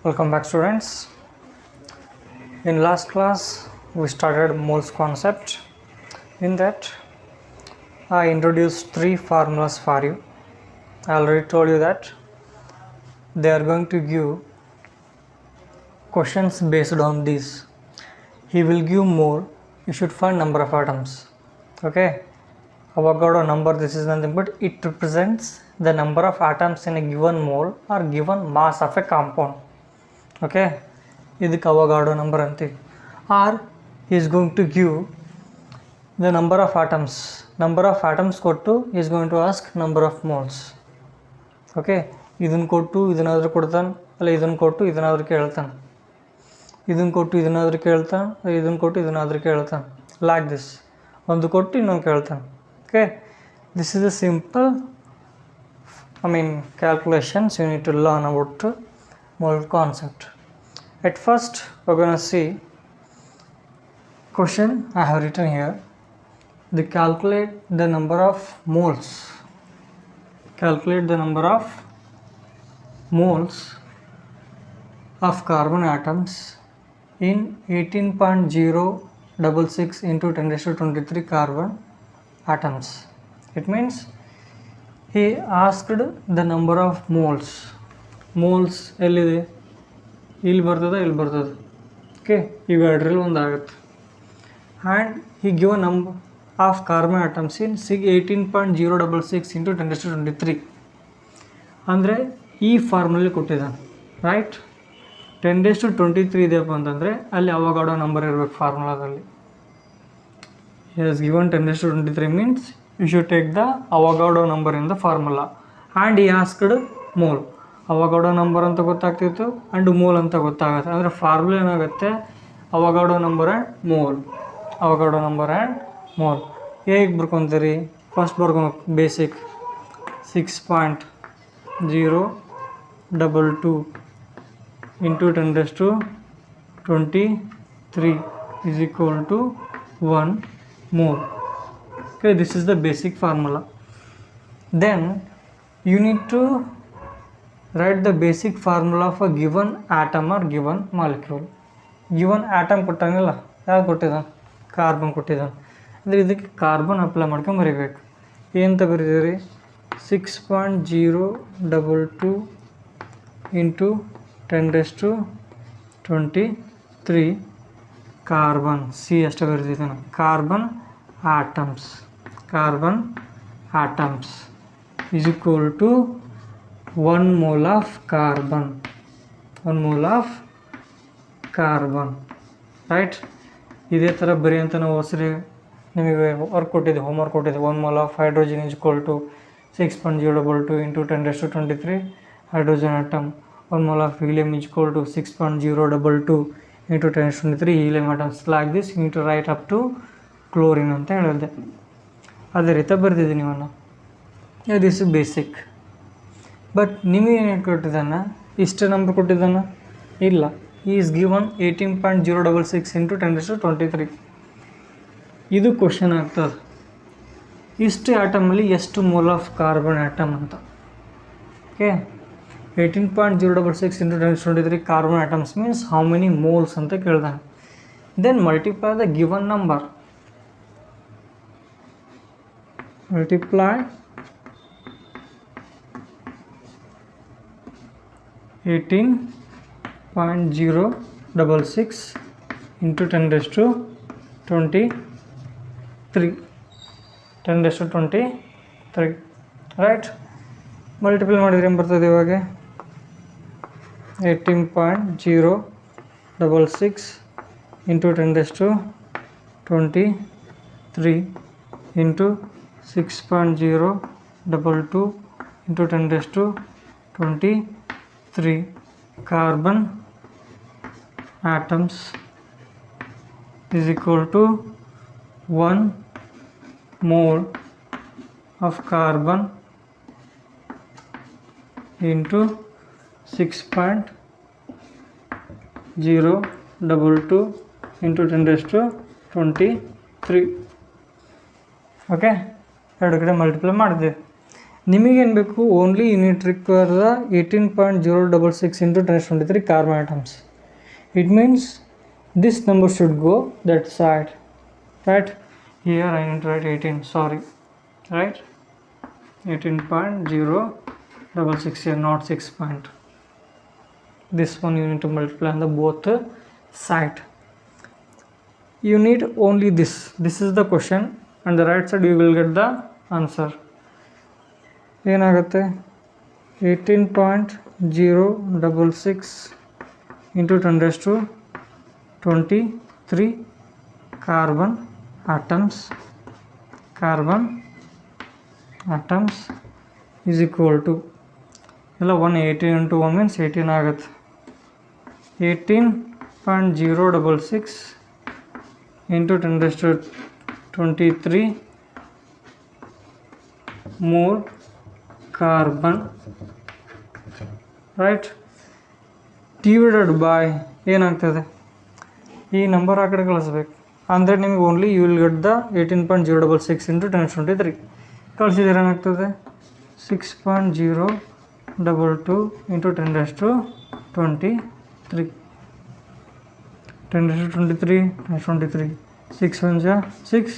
Welcome back, students. In last class we started moles concept. In that I introduced three formulas for you. I already told you that they are going to give questions based on these. He will give more, you should find number of atoms. Okay, Avogadro number, this is nothing but it represents the number of atoms in a given mole or given mass of a compound. Okay, ಇದಕ್ಕೆ Avogadro number ಅಂತೀವಿ. Are is going to give the number of atoms ಕೊಟ್ಟು is going to ask number of moles. Okay, ಇದನ್ನು ಕೊಟ್ಟು ಇದನ್ನಾದರೂ ಕೊಡ್ತಾನೆ, ಅಲ್ಲ ಇದನ್ನು ಕೊಟ್ಟು ಇದನ್ನಾದರೂ ಕೇಳ್ತಾನೆ, ಇದನ್ನು ಕೊಟ್ಟು ಇದನ್ನಾದರೂ ಕೇಳ್ತಾನೆ, ಇದನ್ನು ಕೊಟ್ಟು ಇದನ್ನಾದರೂ ಕೇಳ್ತಾನೆ, ಲೈಕ್ ದಿಸ್. ಒಂದು ಕೊಟ್ಟು ಇನ್ನೊಂದು ಕೇಳ್ತಾನೆ. Okay, this is a simple calculations you need to learn about mole concept. At first we're going to see question I have written here. They calculate the number of moles. Calculate the number of moles of carbon atoms in 18.066 into 10 raised to 23 carbon atoms. It means he asked the number of moles. Moles ಎಲ್ಲಿದೆ, ಇಲ್ಲಿ ಬರ್ತದೆ, ಇಲ್ಲಿ ಬರ್ತದೆ. Okay, ಇವೆರಡರಲ್ಲಿ ಒಂದು ಆಗುತ್ತೆ. And he give a number of carbon atoms in 18.066 into 10 raised to 23 ಅಂದರೆ ಈ ಫಾರ್ಮುಲಲ್ಲಿ ಕೊಟ್ಟಿದ್ದಾನೆ, ರೈಟ್. 10 raised to 23 ಇದೆಯಪ್ಪ ಅಂತಂದರೆ ಅಲ್ಲಿ ಅವಗಾಡೋ ನಂಬರ್ ಇರಬೇಕು ಫಾರ್ಮುಲಾದಲ್ಲಿ. he has given 10 raised to 23 means you should take the Avogadro number in the formula. And he asked mole. Avogadro number ಅಂತ ಗೊತ್ತಾಗ್ತಿತ್ತು and mole ಅಂತ ಗೊತ್ತಾಗುತ್ತೆ. ಅಂದರೆ ಫಾರ್ಮುಲಾ ಏನಾಗುತ್ತೆ, Avogadro number and mole, Avogadro number and mole. ಹೇಗೆ ಬರ್ಕೊತೀರಿ, first ಬರ್ಕೊಬೇಕು basic 6.022 into 10 raised to 23 is equal to 1 mole. Okay, this is the basic formula. Then you need to write the basic formula of a given atom or given molecule. Given atom ಕೊಟ್ಟಾನಲ್ಲ, ಯಾವ್ದು ಕೊಟ್ಟಿದ್ದಾನೆ, carbon ಕೊಟ್ಟಿದ್ದಾನೆ. ಅಂದರೆ ಇದಕ್ಕೆ carbon apply ಮಾಡ್ಕೊಂಡು ಬರೀಬೇಕು. ಏನಂತ ಬರೀತೀರಿ, 6.022 into 10 raised to 23 carbon, C ಅಷ್ಟೇ ಬರೀತಿದ್ದಾನೆ, carbon atoms is equal to 1 mole of carbon, right. ಇದೇ ಥರ ಬರೀ ಅಂತ ನಾವು ಹೊಸರಿ ನಿಮಗೆ ವರ್ಕ್ ಕೊಟ್ಟಿದ್ದೆ, ಹೋಮ್ವರ್ಕ್ ಕೊಟ್ಟಿದ್ದೆ. 1 mole of hydrogen is equal to 6.022 into 10 raised to 23 hydrogen atom. 1 mole of helium is equal to 6.022 into 10 raised to 23 helium atoms. Like this you need to write up to chlorine ಅಂತ ಹೇಳಿದೆ. ಅದೇ ರೀತಿ ಬರೆದಿದ್ದೀನಿ ಇವನ್ನ. This is basic. But ನಿಮಗೇನು ಕೊಟ್ಟಿದ್ದಾನೆ, ಇಷ್ಟು number ಕೊಟ್ಟಿದ್ದಾನೆ ಇಲ್ಲ. Is given 18.066 into 10 raised to 23. ಇದು ಕ್ವಶನ್ ಆಗ್ತದೆ, ಇಷ್ಟು ಆಟಮಲ್ಲಿ ಎಷ್ಟು ಮೋಲ್ ಆಫ್ ಕಾರ್ಬನ್ ಆಟಮ್ ಅಂತ. Okay, 18.066 into 10 raised to 23 carbon atoms means how many moles ಅಂತ ಕೇಳ್ದಾನೆ. Then multiply the given number. Multiply 18.066 into 10 raised to 23, 10 raised to 23, right. Multiply ಮಾಡಿದ್ರೆ ಏನು ಬರ್ತದೆ ಇವಾಗ, 18.066 into 10 raised to 23 into 6.022 into 10 raised to 23 carbon atoms is equal to 1 mole of carbon into 6.022 into 10 raised to 23. Okay, ಎರಡು ಕಡೆ multiply ಮಾಡಿದೆ. ನಿಮಗೇನು ಬೇಕು only unit require the 18.066 into 1023 carbon atoms. It means this number should go that side, right? Here I need to write 18, sorry, right? 18.066 here, not 6 point. This one you need to multiply on the both side. You need only this. This is the question, and the right side you will get the answer. ಏನಾಗುತ್ತೆ 18.066 into 1023 carbon atoms is equal to ಎಲ್ಲ 180 into 1 means 18 ಆಗುತ್ತೆ 18.066 into 1023 more carbon, right? divided by ಏನಾಗ್ತದೆ ಈ number ಆ ಕಡೆ ಕಳಿಸ್ಬೇಕು ಅಂದರೆ ನಿಮಗೆ only you will get the 18.066 into 1023 ಕಳಿಸಿದ್ರೆ ಏನಾಗ್ತದೆ 6.022 into 1023 1023 23 6 1 ಜಾ 6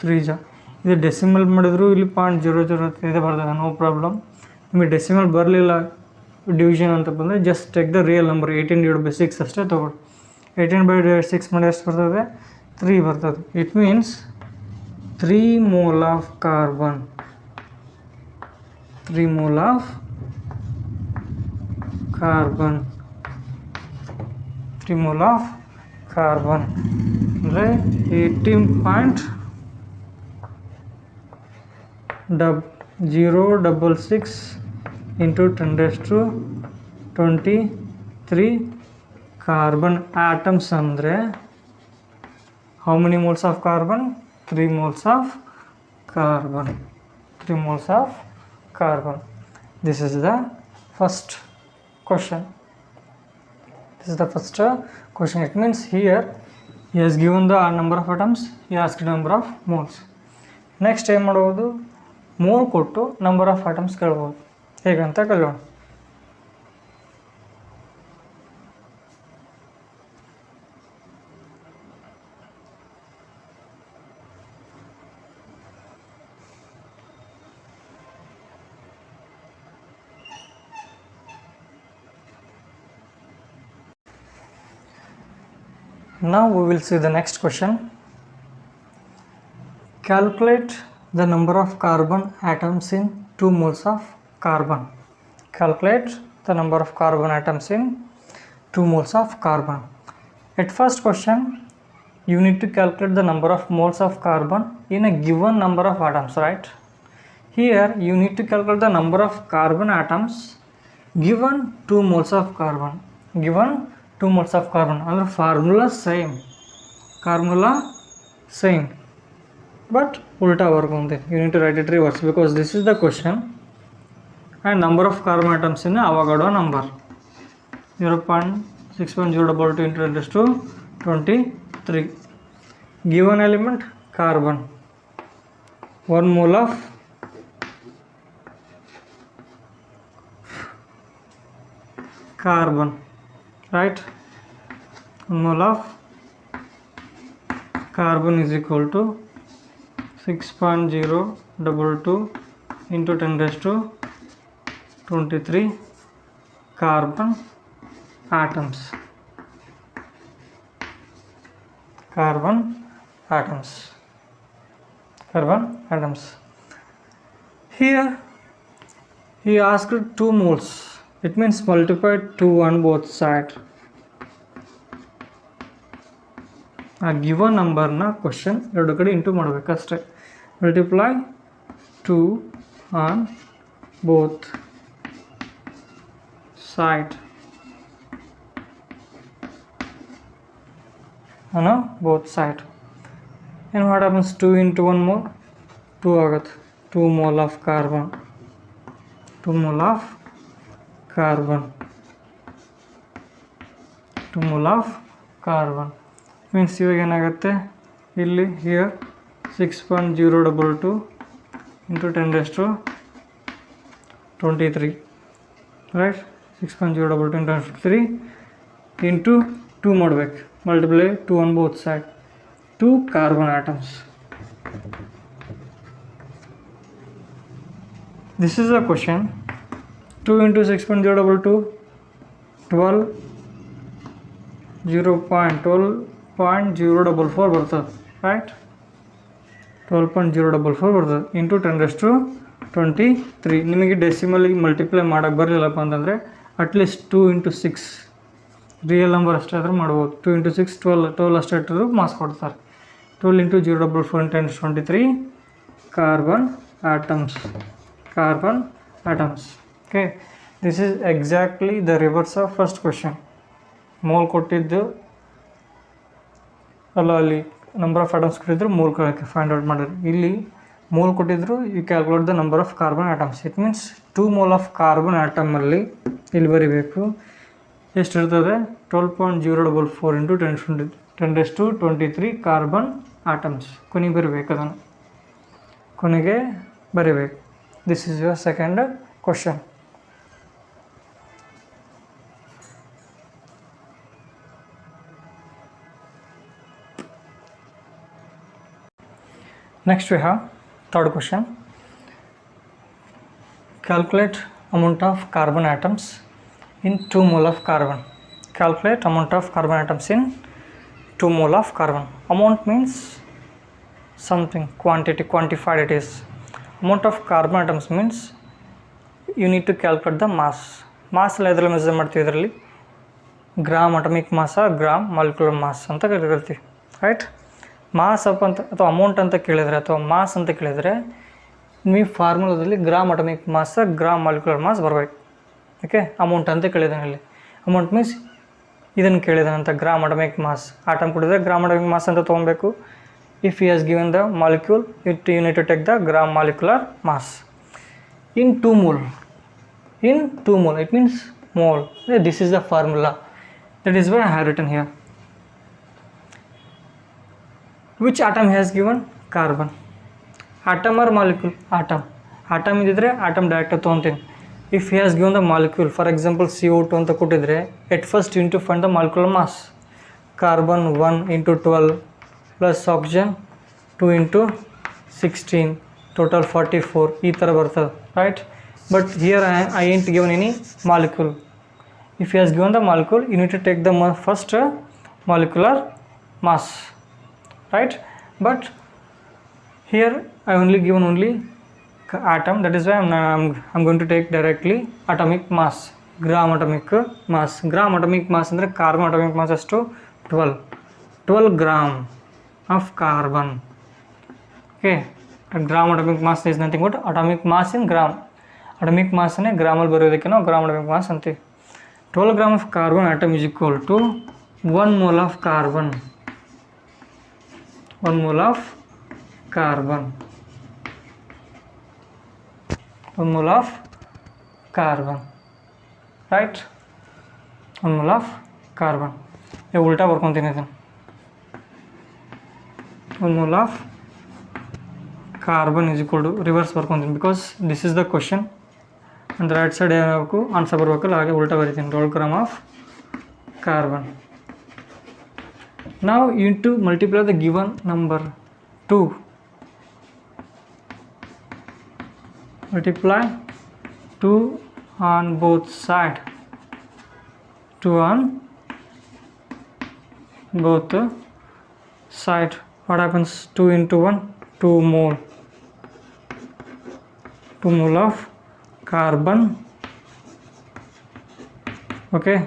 3 ಜಾ ಇದು ಡೆಸಿಮಲ್ ಮಾಡಿದ್ರು ಇಲ್ಲಿ 0.00 ಇದೆ ಬರ್ತದೆ, ನೋ ಪ್ರಾಬ್ಲಮ್. ನಿಮಗೆ ಡೆಸಿಮಲ್ ಬರಲಿಲ್ಲ ಡಿವಿಷನ್ ಅಂತ ಬಂದರೆ just take the real number 18/6 ಅಷ್ಟೇ ತೊಗೊಳ್ಳಿ. 18/6 ಮಾಡಿ ಎಷ್ಟು ಬರ್ತದೆ 3 ಬರ್ತದೆ. It means 3 mole of carbon 3 mole of carbon 3 mole of carbon ಅಂದರೆ 18.066 into 1023 carbon atoms ಅಂದರೆ how many moles of carbon? 3 moles of carbon. 3 moles of carbon. This is the first question. This is the first question. It means here he has given the number of atoms, he asked number of moles. Next ಏನು ಮಾಡ್ಬೋದು, mole ಕೊಟ್ಟು number of items ಕೇಳ್ಬೋದು. ಹೇಗಂತ ಕಲಿಯೋಣ. Now we will see the next question. Calculate the number of carbon atoms in 2 moles of carbon. Calculate the number of carbon atoms in 2 moles of carbon. At first question, you need to calculate the number of moles of carbon in a given number of atoms, right? Here you need to calculate the number of carbon atoms given 2 moles of carbon. Given 2 moles of carbon. Under formula same. But ulta work onde. You need to write it reverse because this is the question and number of carbon atoms in Avogadro number 0.6.022 into 1023. Given element carbon, 1 mole of carbon, right? 1 mole of carbon is equal to 6.022 into 1023 carbon atoms. Carbon atoms. Here he asked 2 moles. It means multiply 2 on both sides. A given number na question ಎರಡು ಕಡೆ into ಮಾಡಬೇಕಷ್ಟೇ. Multiply 2 on both side. Both side. And what happens? 2 into 1 mole 2 ಆಗುತ್ತೆ. 2 mole of carbon. 2 mole of carbon. 2 mole of carbon. Means ಇವಾಗ ಏನಾಗುತ್ತೆ ಇಲ್ಲಿ here 6.022 into 10 23, right? 6.022 into 3 into 2 ಮಾಡಬೇಕು, multiply 2 on both sides, 2 carbon atoms. This is a question. 2 into 6.022, 12, 0.044 ಬರ್ತದೆ, right? 12.044 ಬರ್ತದೆ into 10⁻23. ನಿಮಗೆ ಡೆಸಿಮಲಿಗೆ multiply ಮಾಡೋಕ್ಕೆ ಬರಲಿಲ್ಲಪ್ಪ ಅಂತಂದರೆ ಅಟ್ಲೀಸ್ಟ್ 2 into 6 ರಿಯಲ್ ನಂಬರ್ ಅಷ್ಟೇ ಆದರೂ ಮಾಡ್ಬೋದು. 2 into 6 12 ಅಷ್ಟೇ ಇಟ್ಟರು ಮಾರ್ಕ್ಸ್ ಕೊಡ್ತಾರೆ. 12 into 0.044 into 10⁻23 carbon atoms. Okay, this is exactly the reverse of first question. Mole ಕೊಟ್ಟಿದ್ದು ಅಲ್ಲಿ ನಂಬರ್ ಆಫ್ ಆಟಮ್ಸ್ ಕೊಟ್ಟಿದ್ರು, ಮೋಲ್ ಫೈಂಡ್ ಔಟ್ ಮಾಡಿದ್ರು. ಇಲ್ಲಿ ಮೋಲ್ ಕೊಟ್ಟಿದ್ರು, you calculate the number of carbon atoms. It means 2 mole of carbon ಆಟಮಲ್ಲಿ ಇಲ್ಲಿ ಬರೀಬೇಕು. ಎಷ್ಟಿರ್ತದೆ? 12.044 into 10⁻23 ಕಾರ್ಬನ್ ಆಟಮ್ಸ್. ಕೊನೆಗೆ ಬರೀಬೇಕು, ಅದನ್ನು ಕೊನೆಗೆ ಬರೀಬೇಕು. This is your second question. Next we have third question. Calculate amount of carbon atoms in 2 mole of carbon. Calculate amount of carbon atoms in 2 mole of carbon. Amount means something, quantity, quantified it is. Amount of carbon atoms means you need to calculate the mass. Mass ಎಲ್ಲ ಇದರಲ್ಲಿ measure ಮಾಡ್ತೀವಿ. ಇದರಲ್ಲಿ gram atomic mass, gram molecular mass ಅಂತ ಕರಿತೀವಿ, right? Mass up ಅಂತ ಅಥವಾ amount ಅಂತ ಕೇಳಿದರೆ ಅಥವಾ ಮಾಸ್ ಅಂತ ಕೇಳಿದರೆ ನಿಮಗೆ ಫಾರ್ಮುಲಾದಲ್ಲಿ gram atomic mass, gram molecular mass ಬರಬೇಕು. ಓಕೆ, ಅಮೌಂಟ್ ಅಂತ ಕೇಳಿದಾನೆ ಇಲ್ಲಿ. ಅಮೌಂಟ್ ಮೀನ್ಸ್ ಇದನ್ನು ಕೇಳಿದಾನಂತ, ಗ್ರಾಮ್ ಅಟಮಿಕ್ ಮಾಸ್. ಆಟಮ್ ಕೊಡಿದ್ರೆ ಗ್ರಾಮ್ ಅಟಮಿಕ್ ಮಾಸ್ ಅಂತ ತೊಗೊಬೇಕು. If he has given the molecule, you need to take the gram molecular mass in 2 mole. In 2 mole, it means mole. This is the formula. That is why I have written here. Which atom has given? Carbon. Atom or molecule? Atom. Atom ididre atom direct ತೊಗೊಂತೀನಿ. If he has given the molecule, for example CO2 ಅಂತ ಕೊಟ್ಟಿದ್ರೆ, at first you need to find the molecular mass. Carbon 1 into 12 plus oxygen 2 into 16, total 44, ಈ ಥರ ಬರ್ತದೆ, right? But here I ain't given any molecule. If he has given the molecule, you need to take the first molecular mass, right? But here I only given only atom, that is why I'm going to take directly atomic mass, gram atomic mass. Gram atomic mass ಅಂದರೆ carbon atomic mass ಎಷ್ಟು? 12 gram of carbon. Okay, gram atomic mass is nothing but atomic mass in gram. Atomic mass ne gram ಅಲ್ಲಿ ಬರೆಯೋದಕ್ಕೆ ನಾವು gram atomic mass ಅಂತೀವಿ. 12 gram of carbon atom is equal to 1 mole of carbon. 1 mole of carbon. 1 mole of carbon, right? 1 mole of carbon. ये उल्टा ಬರ್ಕೊಂತೀನಿ ಇದನ್ನು. 1 mole of carbon is equal to reverse ಬರ್ಕೊಂತೀನಿ, because this is the question and the right side ಏನಾಗಬೇಕು, answer ಬರಬೇಕಲ್ಲ, ಹಾಗೆ ಉಲ್ಟಾ ಬರೀತೀನಿ. 12 gram of carbon. Now you need to multiply the given number 2. Multiply 2 on both side. 2 on both side. What happens? 2 into 1, 2 mole. 2 mole of carbon, okay,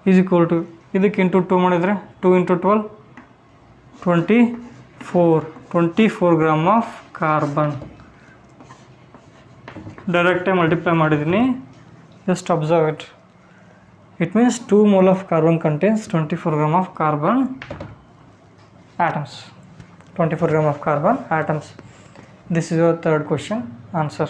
is equal to, ಇದಕ್ಕೆ into 2 ಮಾಡಿದರೆ 2 into 12, 24 gram of carbon. ಡೈರೆಕ್ಟಾಗಿ multiply ಮಾಡಿದ್ದೀನಿ, just observe it. It means 2 mole of carbon contains 24 gram of carbon atoms. 24 gram of carbon atoms. This is your third question answer.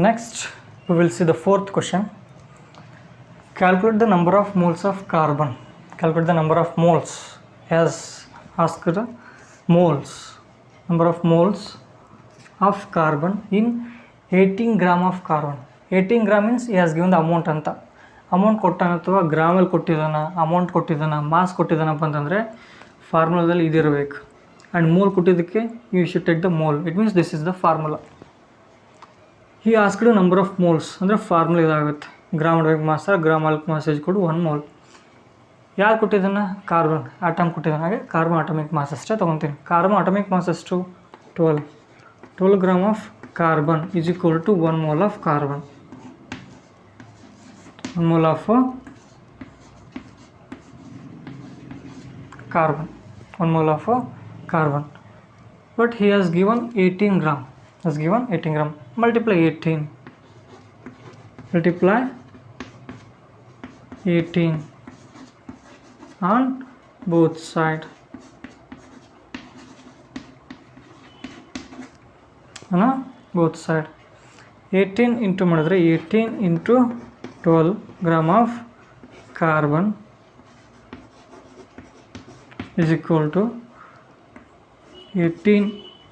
Next we will see the fourth question. Calculate the number of moles of carbon. Calculate the number of moles. Has asked moles. Number of moles of carbon in 18 gram of carbon. 18 gram means he has given the amount ಅಂತ. Amount ಕೊಟ್ಟಾನ ಅಥವಾ ಗ್ರಾಮಲ್ಲಿ ಕೊಟ್ಟಿದ್ದಾನ, amount ಕೊಟ್ಟಿದ್ದಾನ, mass ಕೊಟ್ಟಿದ್ದಾನಪ್ಪ ಅಂತಂದರೆ ಫಾರ್ಮುಲಾದಲ್ಲಿ ಇದಿರಬೇಕು. ಆ್ಯಂಡ್ ಮೋಲ್ ಕೊಟ್ಟಿದ್ದಕ್ಕೆ you should take the mole. It means this is the formula. He asked number of moles ಅಂದರೆ ಫಾರ್ಮುಲಾ ಇದಾಗುತ್ತೆ. Gram atomic mass gram molecular mass is ಕೊಡು 1 ಮೋಲ್. ಯಾರು ಕೊಟ್ಟಿದ್ದಾನೆ? ಕಾರ್ಬನ್ ಆಟಮ್ ಕೊಟ್ಟಿದ್ದಾನೆ. ಹಾಗೆ ಕಾರ್ಬನ್ ಅಟಾಮಿಕ್ ಮಾಸ್ ಅಷ್ಟೇ ತೊಗೊತೀನಿ. Carbon atomic mass ಎಷ್ಟು? 12 gram of carbon is equal to 1 mole of carbon. 1 mole of carbon. 1 mole of carbon. But he has given 18 gram. Has given 18 gram. Multiply 18. Multiply 18 on both sides. Both side. 18 into ಮಾಡಿದ್ರೆ 18 into 12 gram of carbon is equal to 18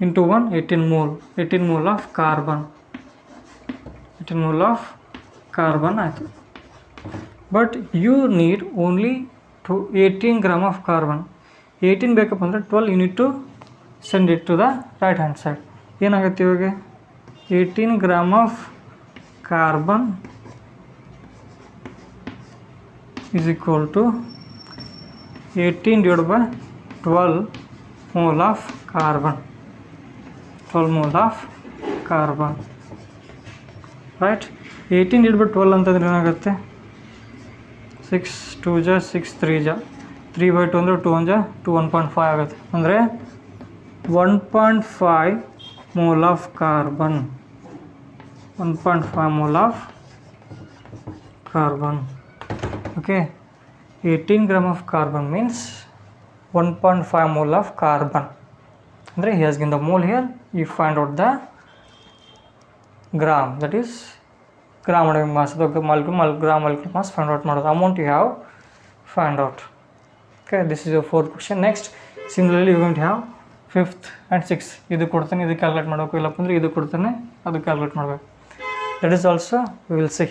into 1 18 mole. 18 mole of carbon. 18 mole of carbon ಆಯಿತು. But you need only 18 gram of carbon. 18 ಬೇಕಪ್ಪ ಅಂದರೆ 12 you need to send it to the right hand side. ಏನಾಗುತ್ತೆ ಇವಾಗ? 18 gram of carbon is equal to 18 divided by 12 mole of carbon. 12 mole of carbon. Right? 18 divided by 12 ಅಂತಂದ್ರೆ ಏನಾಗುತ್ತೆ? 6 2 ಜಾ 6 3 ಜಾ 3 by 2 ಅಂದರೆ 2 1 ಜಾ 2 1.5 ಆಗುತ್ತೆ. ಅಂದರೆ 1.5 mole of carbon. 1.5 mole of carbon. Okay, 18 gram of carbon means 1.5 mole of carbon. Andre he has given the mole here. You find out the gram, that is gram atomic mass. The gram molecular mass find out ಮಾಡೋದು. Amount you have find out. Okay, this is your fourth question. Next, similarly you are going to have fifth and sixth. ಇದು ಕೊಡ್ತಾನೆ, ಇದು calculate ಮಾಡಬೇಕು. ಇಲ್ಲಪ್ಪ ಅಂದರೆ ಇದು ಕೊಡ್ತಾನೆ, ಅದು ಕ್ಯಾಲ್ಕುಲೇಟ್ ಮಾಡಬೇಕು. That is also we will see.